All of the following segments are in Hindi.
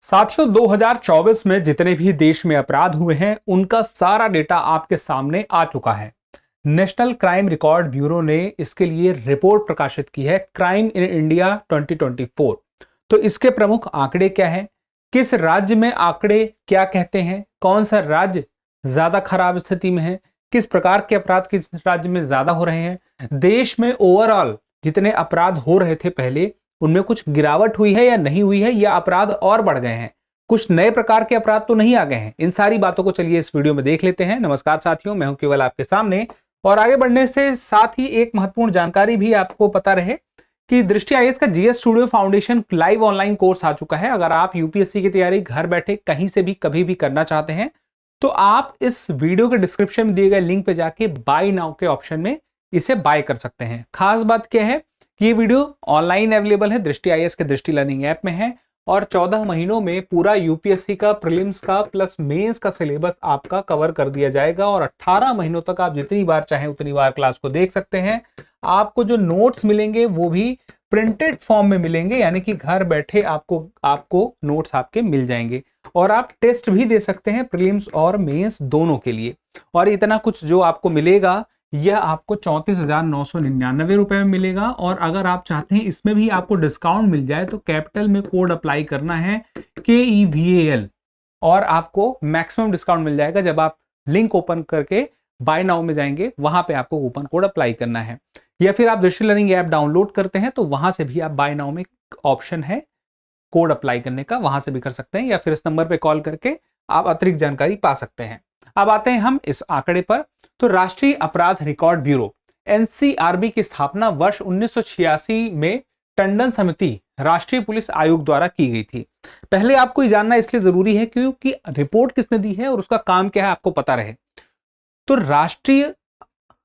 साथियों, 2024 में जितने भी देश में अपराध हुए हैं उनका सारा डेटा आपके सामने आ चुका है। नेशनल क्राइम रिकॉर्ड ब्यूरो ने इसके लिए रिपोर्ट प्रकाशित की है, क्राइम इन इंडिया 2024। तो इसके प्रमुख आंकड़े क्या हैं, किस राज्य में आंकड़े क्या कहते हैं, कौन सा राज्य ज्यादा खराब स्थिति में है, किस प्रकार के अपराध किस राज्य में ज्यादा हो रहे हैं, देश में ओवरऑल जितने अपराध हो रहे थे पहले उनमें कुछ गिरावट हुई है या नहीं हुई है, या अपराध और बढ़ गए हैं, कुछ नए प्रकार के अपराध तो नहीं आ गए हैं। इन सारी बातों को चलिए इस वीडियो में देख लेते हैं। नमस्कार साथियों, मैं हूं केवल आपके सामने। और आगे बढ़ने से साथ ही एक महत्वपूर्ण जानकारी भी आपको पता रहे कि दृष्टि आईएएस का GS studio foundation live online course आ चुका है। अगर आप यूपीएससी की तैयारी घर बैठे कहीं से भी कभी भी करना चाहते हैं तो आप इस वीडियो के डिस्क्रिप्शन में दिए गए लिंक पे जाके बाय नाउ के ऑप्शन में इसे बाय कर सकते हैं। खास बात क्या है कि ये वीडियो ऑनलाइन अवेलेबल है, दृष्टि आईएएस के दृष्टि लर्निंग ऐप में है, और 14 महीनों में पूरा यूपीएससी का प्रीलिम्स का प्लस मेंस का सिलेबस आपका कवर कर दिया जाएगा। और 18 महीनों तक आप जितनी बार चाहें उतनी बार क्लास को देख सकते हैं। आपको जो नोट्स मिलेंगे वो भी प्रिंटेड फॉर्म में मिलेंगे, यानी कि घर बैठे आपको नोट्स आपके मिल जाएंगे। और आप टेस्ट भी दे सकते हैं, प्रीलिम्स और मेंस दोनों के लिए। और इतना कुछ जो आपको मिलेगा यह आपको 34,999 रुपए में मिलेगा। और अगर आप चाहते हैं इसमें भी आपको डिस्काउंट मिल जाए तो कैपिटल में कोड अप्लाई करना है KEVAL, और आपको मैक्सिमम डिस्काउंट मिल जाएगा। जब आप लिंक ओपन करके बाय नाउ में जाएंगे वहां पे आपको कूपन कोड अप्लाई करना है, या फिर आप दृष्टि लर्निंग ऐप डाउनलोड करते हैं तो वहां से भी आप बाय नाउ में ऑप्शन है कोड अप्लाई करने का, वहां से भी कर सकते हैं, या फिर इस नंबर पे कॉल करके आप अतिरिक्त जानकारी पा सकते हैं। अब आते हैं हम इस आंकड़े पर। तो राष्ट्रीय अपराध रिकॉर्ड ब्यूरो एनसीआरबी की स्थापना वर्ष 1986 में टंडन समिति राष्ट्रीय पुलिस आयोग द्वारा की गई थी। पहले आपको ये जानना इसलिए जरूरी है क्योंकि रिपोर्ट किसने दी है और उसका काम क्या है आपको पता रहे। तो राष्ट्रीय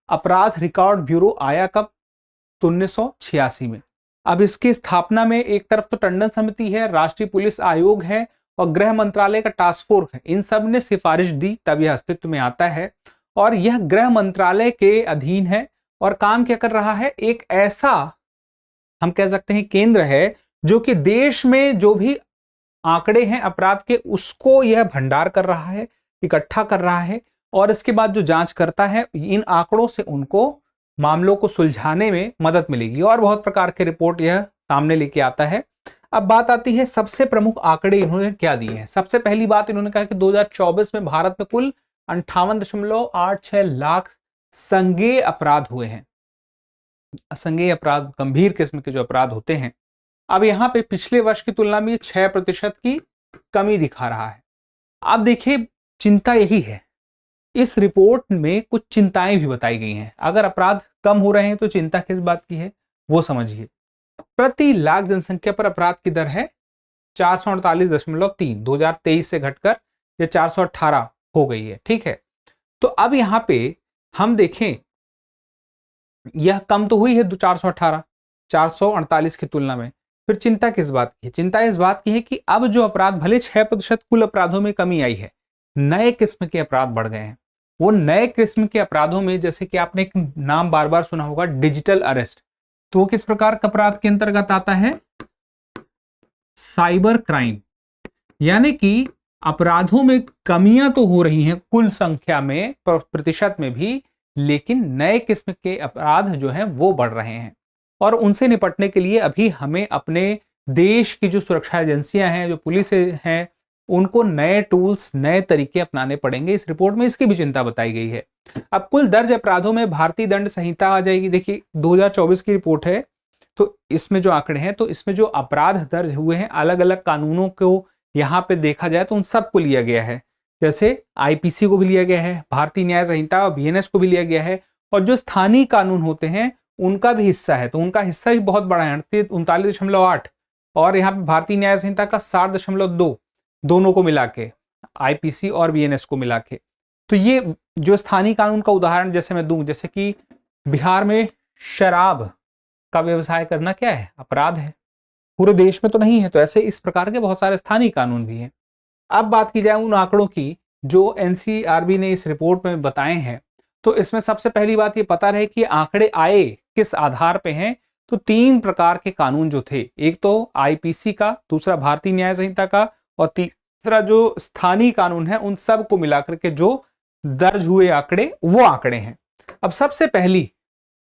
अपराध रिकॉर्ड ब्यूरो आया कब? तो 1986 में। अब इसकी स्थापना में एक तरफ तो टंडन समिति है, राष्ट्रीय पुलिस आयोग है और गृह मंत्रालय का टास्क फोर्स है, इन सब ने सिफारिश दी तब यह अस्तित्व में आता है। और यह गृह मंत्रालय के अधीन है और काम क्या कर रहा है, एक ऐसा हम कह सकते हैं केंद्र है जो कि देश में जो भी आंकड़े हैं अपराध के उसको यह भंडार कर रहा है, इकट्ठा कर रहा है, और इसके बाद जो जांच करता है इन आंकड़ों से उनको मामलों को सुलझाने में मदद मिलेगी और बहुत प्रकार के रिपोर्ट यह सामने लेके आता है। अब बात आती है सबसे प्रमुख आंकड़े इन्होंने क्या दिए हैं। सबसे पहली बात इन्होंने कहा कि 2024 में भारत में कुल 58.86 लाख संज्ञेय अपराध हुए हैं। असंज्ञेय अपराध गंभीर किस्म के जो अपराध होते हैं। अब यहां पे पिछले वर्ष की तुलना में 6% की कमी दिखा रहा है। अब देखिए, चिंता यही है, इस रिपोर्ट में कुछ चिंताएं भी बताई गई हैं। अगर अपराध कम हो रहे हैं तो चिंता किस बात की है वो समझिए। प्रति लाख जनसंख्या पर अपराध की दर है 448.3, 2023 से घटकर यह 418 हो गई है। ठीक है, तो अब यहां पे हम देखें यह कम तो हुई है 418 448 की तुलना में। फिर चिंता किस बात की है? चिंता इस बात की है कि अब जो अपराध, भले 6% कुल अपराधों में कमी आई है, नए किस्म के अपराध बढ़ गए हैं। वो नए किस्म के अपराधों में जैसे कि आपने एक नाम बार बार सुना होगा, डिजिटल अरेस्ट। तो वो किस प्रकार का अपराध के अंतर्गत आता है? Cyber crime. यानी कि अपराधों में कमियां तो हो रही हैं कुल संख्या में, प्रतिशत में भी, लेकिन नए किस्म के अपराध जो हैं वो बढ़ रहे हैं। और उनसे निपटने के लिए अभी हमें अपने देश की जो सुरक्षा एजेंसियां हैं, जो पुलिस हैं, उनको नए टूल्स, नए तरीके अपनाने पड़ेंगे। इस रिपोर्ट में इसकी भी चिंता बताई गई है। अब कुल दर्ज अपराधों में भारतीय दंड संहिता आ जाएगी। देखिए 2024 की रिपोर्ट है, तो इसमें जो आंकड़े हैं, तो इसमें जो अपराध दर्ज हुए हैं अलग अलग कानूनों को यहां पे देखा जाए तो उन सबको लिया गया है। जैसे आईपीसी को भी लिया गया है, भारतीय न्याय संहिता और बीएनएस को भी लिया गया है, और जो स्थानीय कानून होते हैं उनका भी हिस्सा है, तो उनका हिस्सा भी बहुत बड़ा है, 39.8, और यहाँ पे भारतीय न्याय संहिता का 60.2, दोनों को मिला के, आईपीसी और बीएनएस को मिला के। तो ये जो स्थानीय कानून का उदाहरण जैसे मैं दूं, जैसे कि बिहार में शराब का व्यवसाय करना क्या है? अपराध है। पूरे देश में तो नहीं है, तो ऐसे इस प्रकार के बहुत सारे स्थानीय कानून भी हैं। अब बात की जाए उन आंकड़ों की जो एनसीआरबी ने इस रिपोर्ट में बताए हैं, तो इसमें सबसे पहली बात ये पता रहे कि आंकड़े आए किस आधार पे हैं। तो 3 प्रकार के कानून जो थे, एक तो आईपीसी का, दूसरा भारतीय न्याय संहिता का और तीसरा जो स्थानीय कानून है, उन सब को मिलाकर के जो दर्ज हुए आंकड़े वो आंकड़े हैं। अब सबसे पहली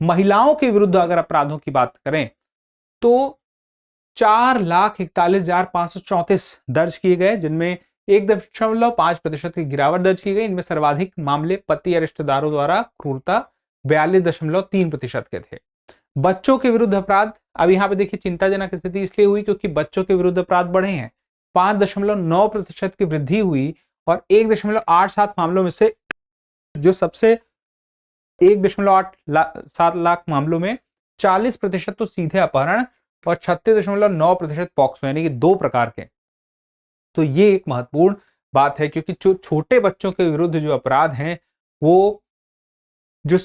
महिलाओं के विरुद्ध अगर अपराधों की बात करें तो 4,41,534 दर्ज किए गए, जिनमें 1.5% की गिरावट दर्ज की गई। इनमें सर्वाधिक मामले पति या रिश्तेदारों द्वारा क्रूरता 42.3% के थे। बच्चों के विरुद्ध अपराध, अब यहाँ पे देखिए चिंताजनक स्थिति इसलिए हुई क्योंकि बच्चों के विरुद्ध अपराध बढ़े हैं, 5.9% की वृद्धि हुई और 1.87 मामलों में से जो सबसे 1.87 लाख मामलों में 40% तो सीधे अपहरण और 36.9% पॉक्सो, यानी कि 2 प्रकार के। तो ये एक महत्वपूर्ण बात है क्योंकि जो छोटे बच्चों के विरुद्ध जो अपराध हैं वो जो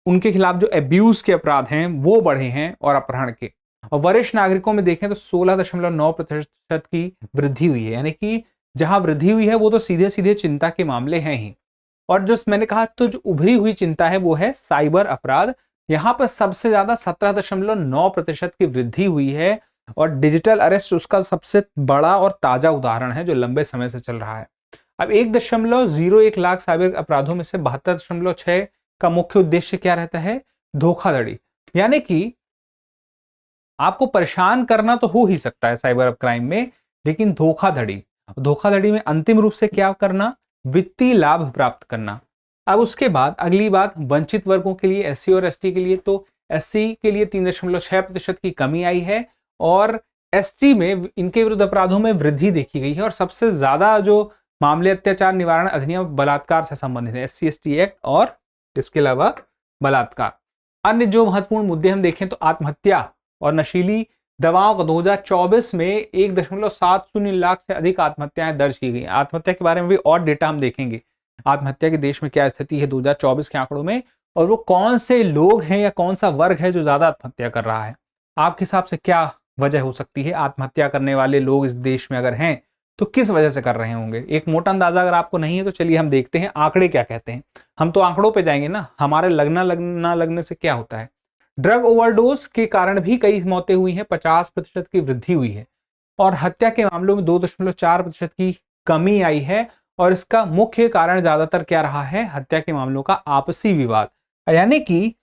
उनके खिलाफ जो एब्यूज के अपराध हैं वो बढ़े हैं और अपहरण के। और वरिष्ठ नागरिकों में देखें तो 16.9% की वृद्धि हुई है, यानी कि जहां वृद्धि हुई है वो तो सीधे सीधे चिंता के मामले हैं ही। और जो मैंने कहा तो जो उभरी हुई चिंता है वो है साइबर अपराध। यहां पर सबसे ज्यादा 17.9% की वृद्धि हुई है और डिजिटल अरेस्ट उसका सबसे बड़ा और ताजा उदाहरण है जो लंबे समय से चल रहा है। अब 1.01 लाख साइबर अपराधों में से 72.6 का मुख्य उद्देश्य क्या रहता है? धोखाधड़ी, यानी कि आपको परेशान करना तो हो ही सकता है साइबर क्राइम में, लेकिन धोखाधड़ी में अंतिम रूप से क्या करना? वित्तीय लाभ प्राप्त करना। अब उसके बाद अगली बात वंचित वर्गों के लिए, एससी और एसटी के लिए, तो एससी के लिए 3.6% की कमी आई है और एसटी में इनके विरुद्ध अपराधों में वृद्धि देखी गई है। और सबसे ज्यादा जो मामले अत्याचार निवारण अधिनियम बलात्कार से संबंधित है, SC ST एक्ट और इसके अलावा बलात्कार। अन्य जो महत्वपूर्ण मुद्दे हम देखें तो आत्महत्या और नशीली दवाओं का 2024 में 1.70 लाख से अधिक आत्महत्याएं दर्ज की गई। आत्महत्या के बारे में भी और डेटा हम देखेंगे, आत्महत्या के देश में क्या स्थिति है 2024 के आंकड़ों में, और वो कौन से लोग हैं या कौन सा वर्ग है जो ज्यादा आत्महत्या कर रहा है। आपके हिसाब से क्या वजह हो सकती है? आत्महत्या करने वाले लोग इस देश में अगर हैं तो किस वजह से कर रहे होंगे? एक मोटा अंदाजा अगर आपको नहीं है तो चलिए हम देखते हैं आंकड़े क्या कहते हैं। हम तो आंकड़ों पे जाएंगे ना, हमारे लगना लगने से क्या होता है। ड्रग ओवरडोज के कारण भी कई मौतें हुई हैं, 50% की वृद्धि हुई है और हत्या के मामलों में 2.4% की कमी आई है। और इसका मुख्य कारण ज्यादातर क्या रहा है? हत्या के मामलों का आपसी विवाद, यानी कि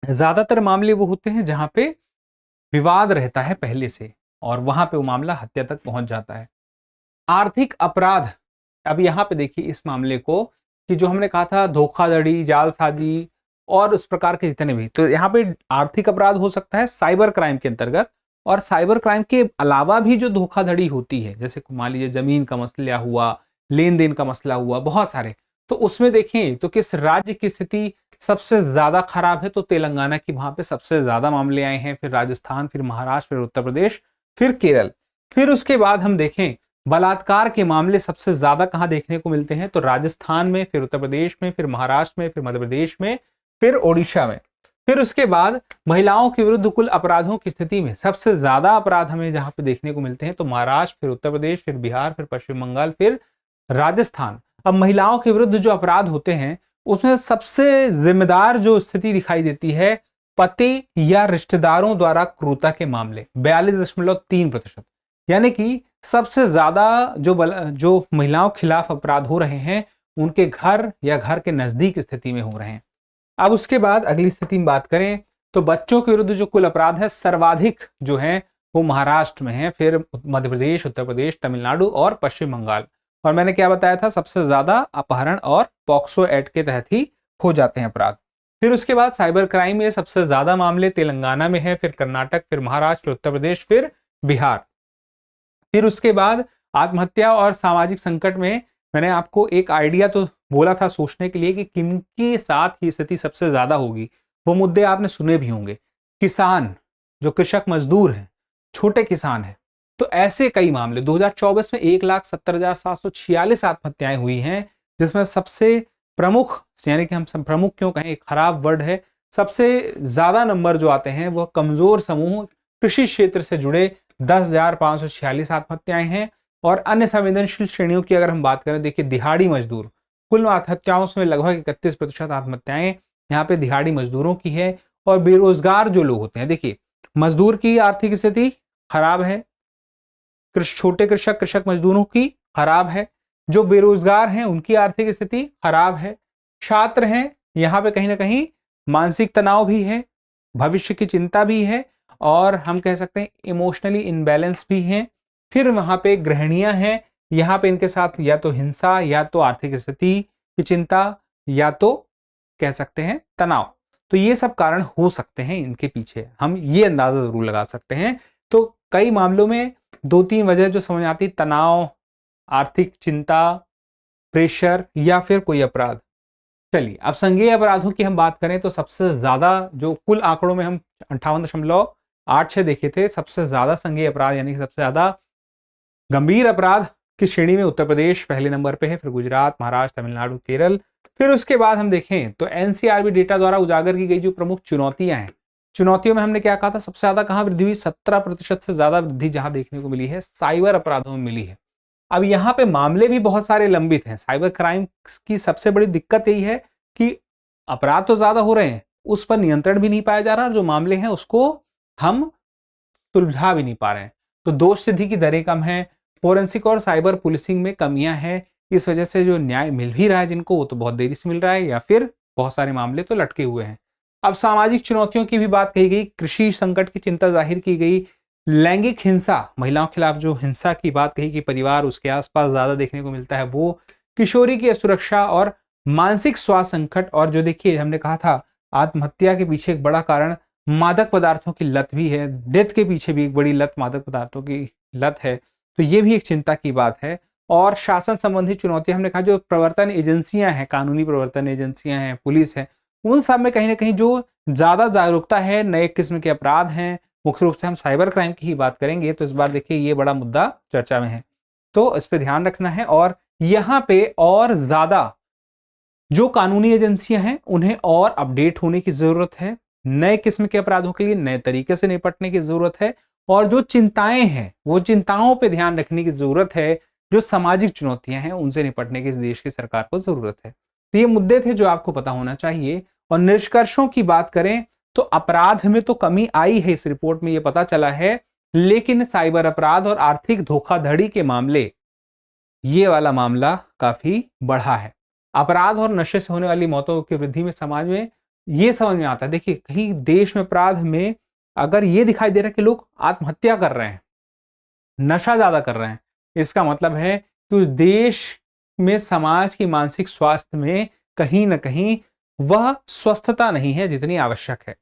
ज्यादातर मामले वो होते हैं जहां पे विवाद रहता है पहले से और वहां पे वो मामला हत्या तक पहुंच जाता है। आर्थिक अपराध, अब यहां पे देखिए इस मामले को कि जो हमने कहा था धोखाधड़ी, जालसाजी और उस प्रकार के जितने भी, तो यहाँ पे आर्थिक अपराध हो सकता है साइबर क्राइम के अंतर्गत। और साइबर क्राइम के अलावा भी जो धोखाधड़ी होती है, जैसे मान लीजिए जमीन का मसला हुआ, लेन देन का मसला हुआ, बहुत सारे, तो उसमें देखें तो किस राज्य की स्थिति सबसे ज्यादा खराब है? तो तेलंगाना की, वहां पे सबसे ज्यादा मामले आए हैं, फिर राजस्थान, फिर महाराष्ट्र, फिर उत्तर प्रदेश, फिर केरल। फिर उसके बाद हम देखें बलात्कार के मामले सबसे ज्यादा कहां देखने को मिलते हैं? तो राजस्थान में, फिर उत्तर प्रदेश में, फिर महाराष्ट्र में, फिर मध्य प्रदेश में, फिर ओडिशा में। फिर उसके बाद महिलाओं के विरुद्ध कुल अपराधों की स्थिति में सबसे ज्यादा अपराध हमें जहां पे देखने को मिलते हैं तो महाराष्ट्र, फिर उत्तर प्रदेश, फिर बिहार, फिर पश्चिम बंगाल, फिर राजस्थान। अब महिलाओं के विरुद्ध जो अपराध होते हैं उसमें सबसे जिम्मेदार जो स्थिति दिखाई देती है पति या रिश्तेदारों द्वारा क्रूरता के मामले, 42.3%, यानी कि सबसे ज्यादा जो महिलाओं के खिलाफ अपराध हो रहे हैं उनके घर या घर के नजदीक स्थिति में हो रहे हैं। अब उसके बाद अगली स्थिति में बात करें तो बच्चों के विरुद्ध जो कुल अपराध है सर्वाधिक जो है वो महाराष्ट्र में है, फिर मध्य प्रदेश, उत्तर प्रदेश, तमिलनाडु और पश्चिम बंगाल। और मैंने क्या बताया था, सबसे ज्यादा अपहरण और पॉक्सो एक्ट के तहत ही हो जाते हैं अपराध। फिर उसके बाद साइबर क्राइम में सबसे ज्यादा मामले तेलंगाना में है, फिर कर्नाटक, फिर महाराष्ट्र, फिर उत्तर प्रदेश, फिर बिहार। फिर उसके बाद आत्महत्या और सामाजिक संकट में मैंने आपको एक आइडिया तो बोला था सोचने के लिए कि किनके साथ ये स्थिति सबसे ज्यादा होगी। वो मुद्दे आपने सुने भी होंगे, किसान, जो कृषक मजदूर हैं, छोटे किसान हैं। तो ऐसे कई मामले 2024 में 1,70,746 आत्महत्याएं हुई हैं, जिसमें सबसे प्रमुख, यानी कि हम सब प्रमुख क्यों कहें, एक खराब वर्ड है, सबसे ज्यादा नंबर जो आते हैं वह कमजोर समूह कृषि क्षेत्र से जुड़े 10,546 आत्महत्याएं हैं। और अन्य संवेदनशील श्रेणियों की अगर हम बात करें, देखिए दिहाड़ी मजदूर, कुल आत्महत्याओं में लगभग 31% आत्महत्याएं यहाँ पे दिहाड़ी मजदूरों की है। और बेरोजगार जो लोग होते हैं, देखिए मजदूर की आर्थिक स्थिति खराब है, छोटे कृषक मजदूरों की खराब है, जो बेरोजगार हैं उनकी आर्थिक स्थिति खराब है, छात्र हैं, यहाँ पे कहीं ना कहीं मानसिक तनाव भी है, भविष्य की चिंता भी है, और हम कह सकते हैं इमोशनली इनबैलेंस भी हैं। फिर वहां पे गृहिणियां हैं, यहाँ पे इनके साथ या तो हिंसा, या तो आर्थिक स्थिति की चिंता, या तो कह सकते हैं तनाव। तो ये सब कारण हो सकते हैं इनके पीछे, हम ये अंदाजा जरूर लगा सकते हैं। तो कई मामलों में 2-3 वजह जो समझ आती, तनाव, आर्थिक चिंता, प्रेशर, या फिर कोई अपराध। चलिए अब संज्ञेय अपराधों की हम बात करें तो सबसे ज्यादा जो कुल आंकड़ों में हम 58.86 देखे थे, सबसे ज्यादा संज्ञेय अपराध यानी कि सबसे ज्यादा गंभीर अपराध की श्रेणी में उत्तर प्रदेश पहले नंबर पे है, फिर गुजरात, महाराष्ट्र, तमिलनाडु, केरल। फिर उसके बाद हम देखें तो एनसीआरबी डेटा द्वारा उजागर की गई जो प्रमुख चुनौतियां हैं, चुनौतियों में हमने क्या कहा था, सबसे ज्यादा कहां वृद्धि हुई, 17% से ज्यादा वृद्धि जहां देखने को मिली है साइबर अपराधों में मिली है। अब यहाँ पे मामले भी बहुत सारे लंबित हैं। साइबर क्राइम की सबसे बड़ी दिक्कत यही है कि अपराध तो ज्यादा हो रहे हैं, उस पर नियंत्रण भी नहीं पाया जा रहा, और जो मामले हैं उसको हम सुलझा भी नहीं पा रहे हैं। तो दोष सिद्धि की दरें कम है, फोरेंसिक और साइबर पुलिसिंग में कमियां हैं, इस वजह से जो न्याय मिल भी रहा है जिनको, वो तो बहुत देरी से मिल रहा है, या फिर बहुत सारे मामले तो लटके हुए हैं। अब सामाजिक चुनौतियों की भी बात कही गई, कृषि संकट की चिंता जाहिर की गई, लैंगिक हिंसा, महिलाओं के खिलाफ जो हिंसा की बात कही कि परिवार उसके आसपास ज्यादा देखने को मिलता है वो, किशोरी की सुरक्षा और मानसिक स्वास्थ्य संकट, और जो देखिए हमने कहा था आत्महत्या के पीछे एक बड़ा कारण मादक पदार्थों की लत भी है, डेथ के पीछे भी एक बड़ी लत मादक पदार्थों की लत है, तो ये भी एक चिंता की बात है। और शासन संबंधी चुनौतियां हमने कहा, जो प्रवर्तन एजेंसियां हैं, कानूनी प्रवर्तन एजेंसियां हैं, पुलिस है, उन सब में कहीं ना कहीं जो ज्यादा जागरूकता है, नए किस्म के अपराध हैं, मुख्य रूप से हम साइबर क्राइम की ही बात करेंगे, तो इस बार देखिए ये बड़ा मुद्दा चर्चा में है, तो इस पे ध्यान रखना है। और यहाँ पे और ज्यादा जो कानूनी एजेंसियां हैं उन्हें और अपडेट होने की जरूरत है, नए किस्म के अपराधों के लिए नए तरीके से निपटने की जरूरत है, और जो चिंताएं हैं वो चिंताओं पे ध्यान रखने की जरूरत है, जो सामाजिक चुनौतियां हैं उनसे निपटने की इस देश की सरकार को जरूरत है। तो ये मुद्दे थे जो आपको पता होना चाहिए। और निष्कर्षों की बात करें तो अपराध में तो कमी आई है, इस रिपोर्ट में ये पता चला है, लेकिन साइबर अपराध और आर्थिक धोखाधड़ी के मामले, ये वाला मामला काफी बढ़ा है। अपराध और नशे से होने वाली मौतों की वृद्धि में समाज में ये समझ में आता है, देखिए कहीं देश में अपराध में अगर ये दिखाई दे रहा है कि लोग आत्महत्या कर रहे हैं, नशा ज्यादा कर रहे हैं, इसका मतलब है कि उस देश में समाज की मानसिक स्वास्थ्य में कहीं ना कहीं वह स्वस्थता नहीं है जितनी आवश्यक है।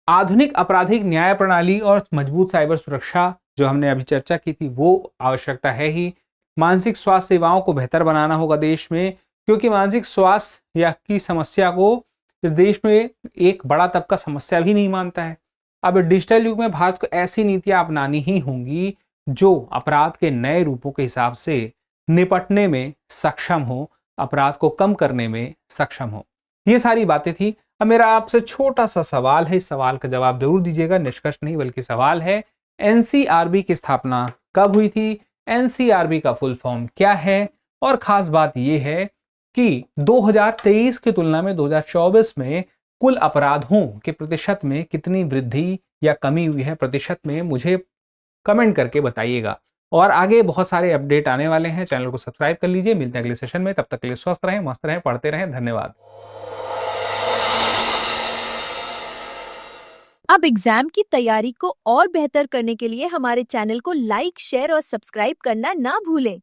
आधुनिक आपराधिक न्याय प्रणाली और मजबूत साइबर सुरक्षा जो हमने अभी चर्चा की थी वो आवश्यकता है ही। मानसिक स्वास्थ्य सेवाओं को बेहतर बनाना होगा देश में, क्योंकि मानसिक स्वास्थ्य या की समस्या को इस देश में एक बड़ा तबका समस्या भी नहीं मानता है। अब डिजिटल युग में भारत को ऐसी नीतियां अपनानी ही होंगी जो अपराध के नए रूपों के हिसाब से निपटने में सक्षम हो, अपराध को कम करने में सक्षम हो। ये सारी बातें थी। अब मेरा आपसे छोटा सा सवाल है, इस सवाल का जवाब जरूर दीजिएगा, निष्कर्ष नहीं बल्कि सवाल है, एनसीआरबी की स्थापना कब हुई थी, एनसीआरबी का फुल फॉर्म क्या है, और खास बात यह है कि 2023 की तुलना में 2024 में कुल अपराधों के प्रतिशत में कितनी वृद्धि या कमी हुई है प्रतिशत में, मुझे कमेंट करके बताइएगा। और आगे बहुत सारे अपडेट आने वाले हैं, चैनल को सब्सक्राइब कर लीजिए। मिलते हैं अगले सेशन में, तब तक के लिए स्वस्थ रहें, मस्त रहें, पढ़ते रहें। धन्यवाद। अब एग्जाम की तैयारी को और बेहतर करने के लिए हमारे चैनल को लाइक, शेयर और सब्सक्राइब करना ना भूलें।